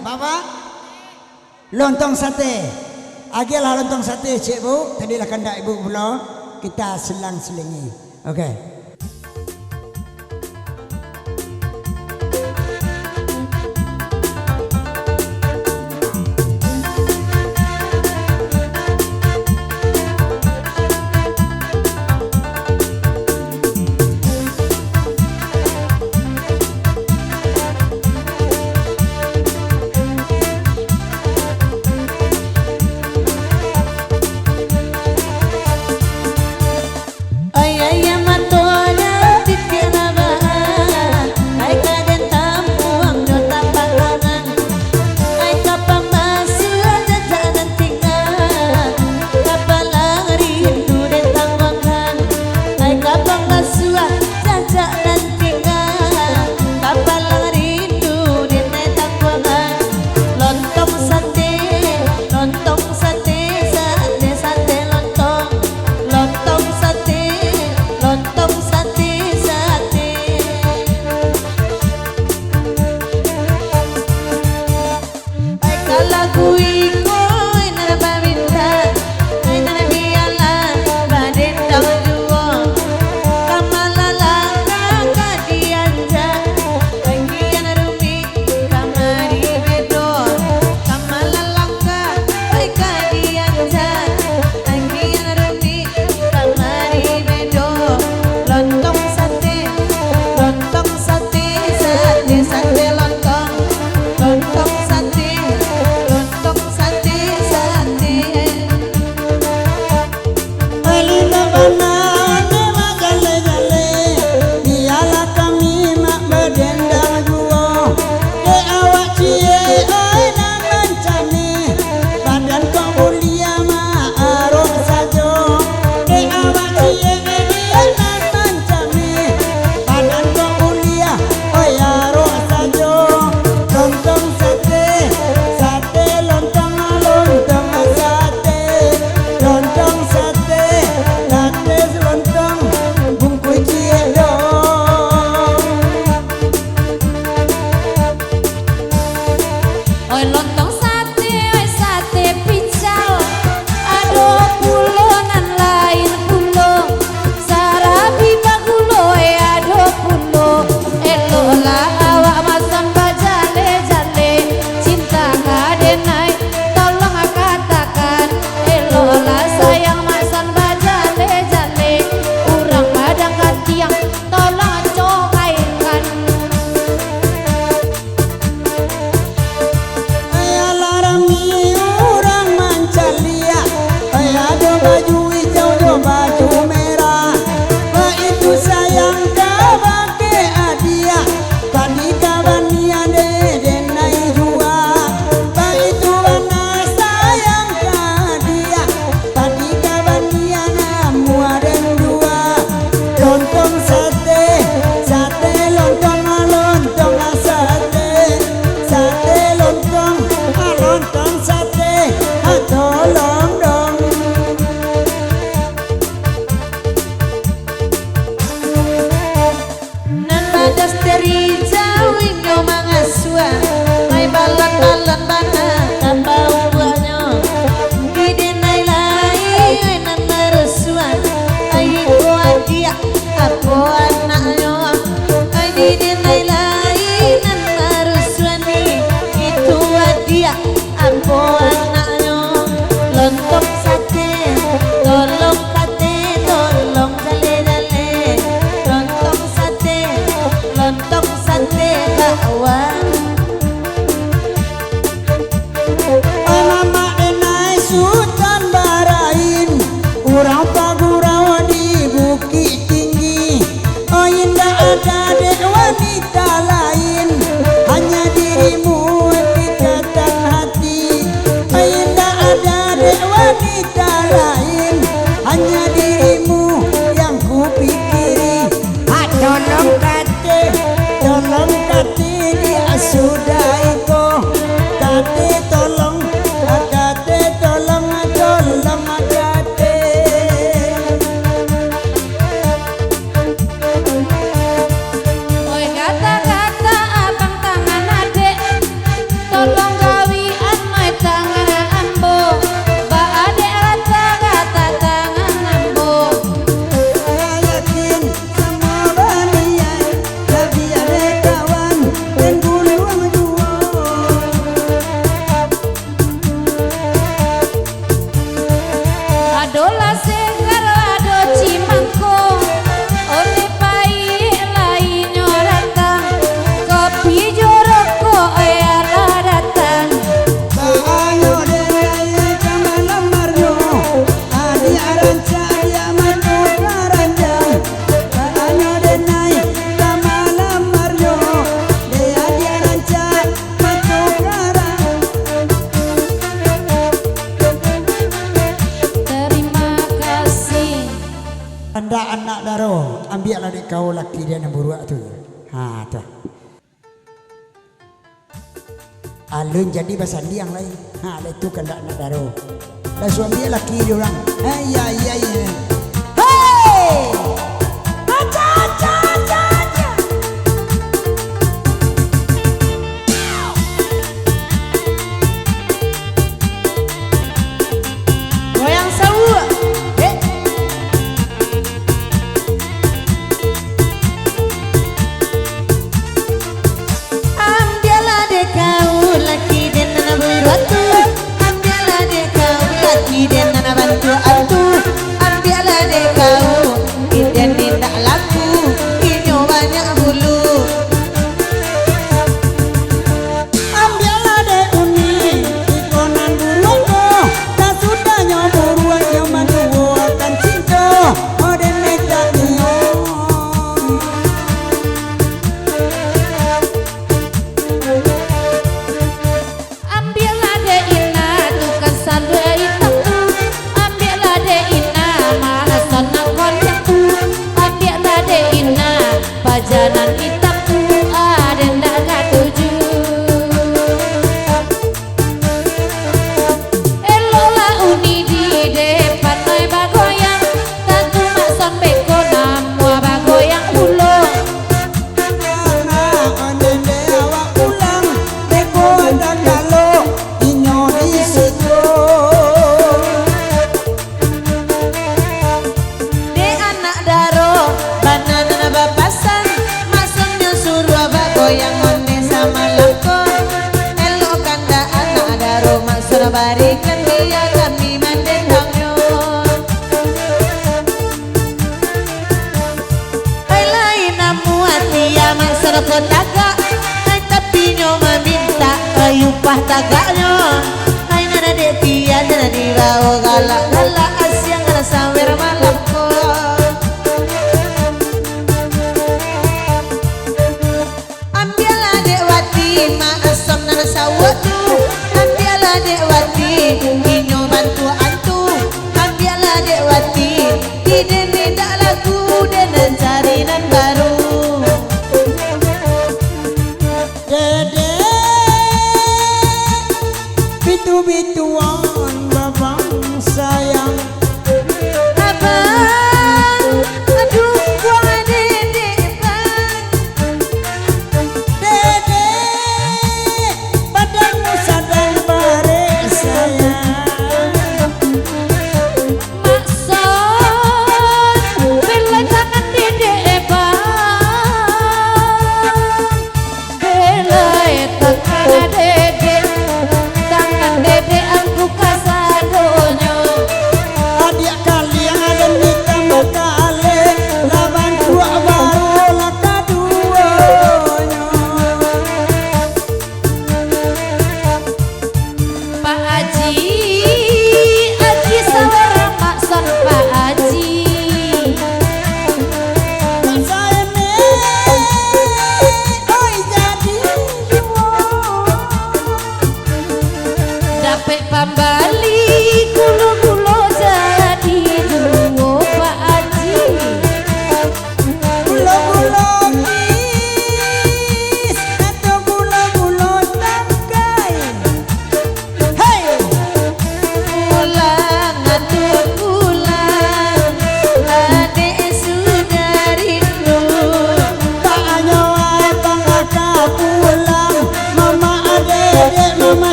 Bapak, lontong sate. Agilah lontong sate cik bu. Tadilah kandak ibu pula. Kita selang-selingi. Okey. Oi kata-kata abang tangan adek, tolong kau laki dia nak buruak tu. Ha tu. Alun jadi basandi yang lain. Ha itu kan nak daro. Lah suami dia laki dia orang. Ya ya ya. Hey! Acha acha acha acha. Goyang sawu. Ambillah deh kau laki dan nana berwatu. Ambillah deh kau laki dan nana bantu antu. Ambillah deh kau dan tidak laku. Inyo banyak bulu. Ambillah deh uni ikonan burungku. Tak sudahnya buruan yang mandu akan cinta. Ode meta nyo. Ambillah deh ina tukang sandu itaku. Ambillah deh ina mahasan nakon jaku. Ambillah deh ina pajanan itaku. Ada ndak katuju. Elola uni di depan noi bagoyang. Tantu mak son beko namua bagoyang ulo. Ode deh awak pulang. Beko ada kalau inyo di situ. De anak daro banana bapasan. Maksudnya suruh bagoyang onde sama lakon. Elo kanda anak daro maksud barikan dia kami mendendangnya. Hai lain namu hati ya maksud kotaga. Hai tapi nyo meminta upah tagaknya. Hai nana dek dia nana dibawa galak-galak asyang nana sawer malako. Ambillah dek wati maasom nana sawatu. Ambillah dek wati inyo bantu antu. Ambillah dek wati ide tidak lagu dan cari nan baru. Dede bitu-bituan babang sayang. Abang, aduh gua dedek bang. Dede badanmu sadang bare sayang. Makson, bela tangan dedek bang. Bela tangan dedek, tangan dedek aku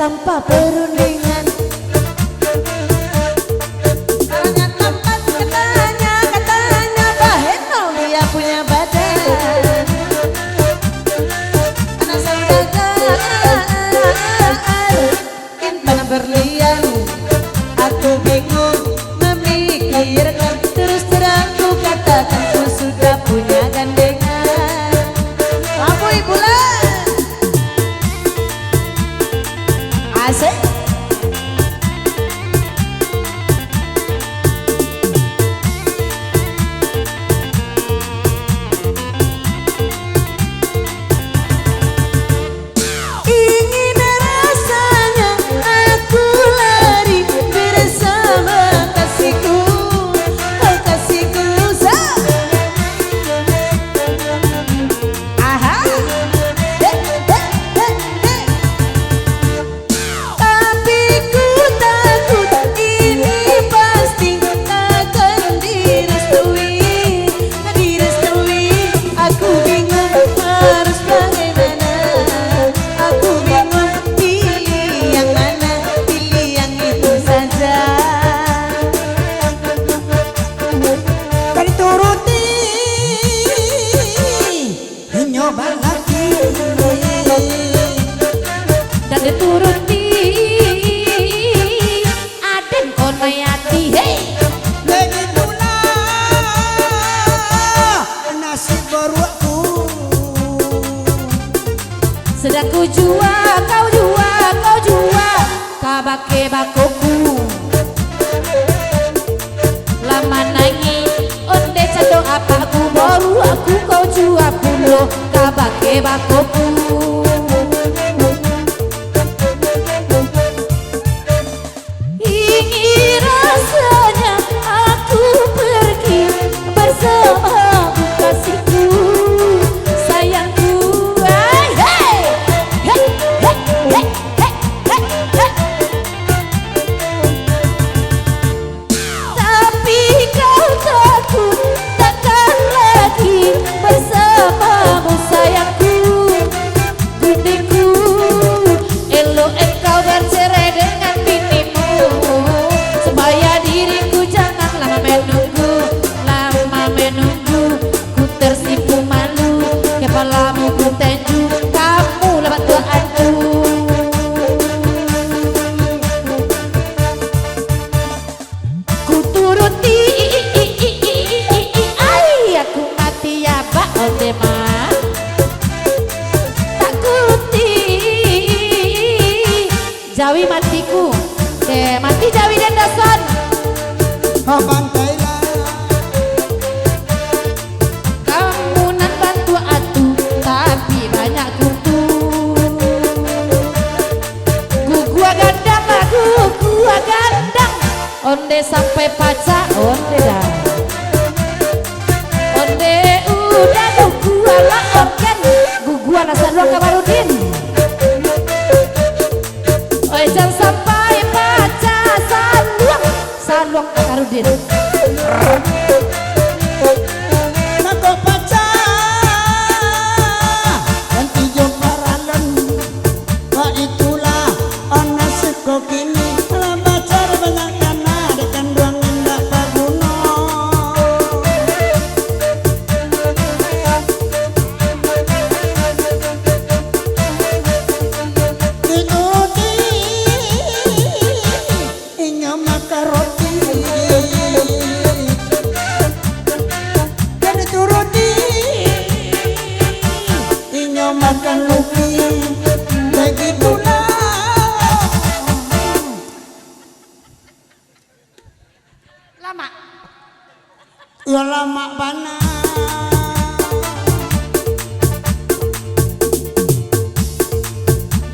tanpa perundingan. Caranya tampan katanya Bahenol dia punya badan. Anak saudagar intan berlian. Aku bingung memikirkan, terus terang ku katakan ku sudah punya gandengan. Lampu bulan asik. Ingin rasanya aku lari bersama kasihku, oh kasihku. Aha, tapi ku takut ini pasti takkan direstui. Aku bingung harus bagaimana. Aku bingung pilih yang mana, pilih yang itu saja. Kan turuti nyoba lagi Dan dituruti aden kon mayati. Hey, begitulah nasib baruku. sedang ku jua, kau jua, kabake bakoku. Lama nangi, onde cado apa aku baru aku kau jua pulo, kabake bakoku. Ingin rasanya aku pergi bersama kasihku, sayangku. Hey, hey, hey, hey, hey, hey, hey, hey. Tapi kau takut takkan lagi bersamamu sayangku, gundiku. Elo engkau bercerai dengan binimu, supaya diriku jangan lama menunggu. Ku tersipu malu, kepalamu ku tenju, kamu lewat doaku. Ku turuti, ay aku mati ya Pak Ondema. Takuti Jawi matiku, mati Jawi dan Dason. Oh bantailah Kamu nan bantu atu, tapi banyak kutu. Gua gandang, onde sampai paca, onde dah. Onde udah gua laoken, gua nasa doang Kamarudin. Oi jangan sampai paca saluang Kamarudin. nago paca dan tijo paralon. Wah itulah ana seko kini pacar banyak kana dekan duang indah paguno. Diuti inyo makaroti dan dituruti inyo makan lupi. Begitulah Lama. ya lama bana.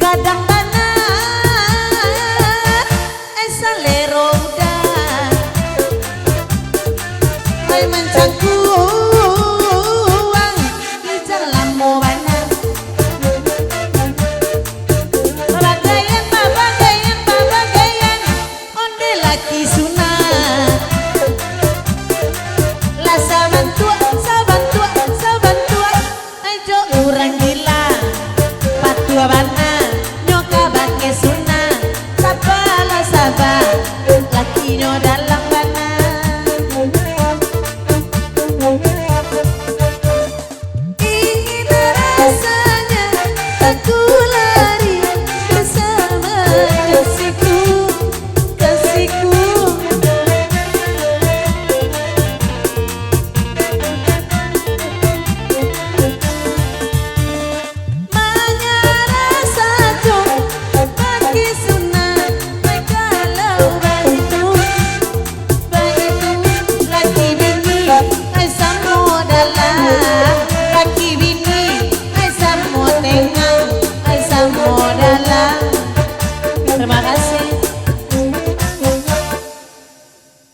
Kadang banar esa leroda, ay mancangku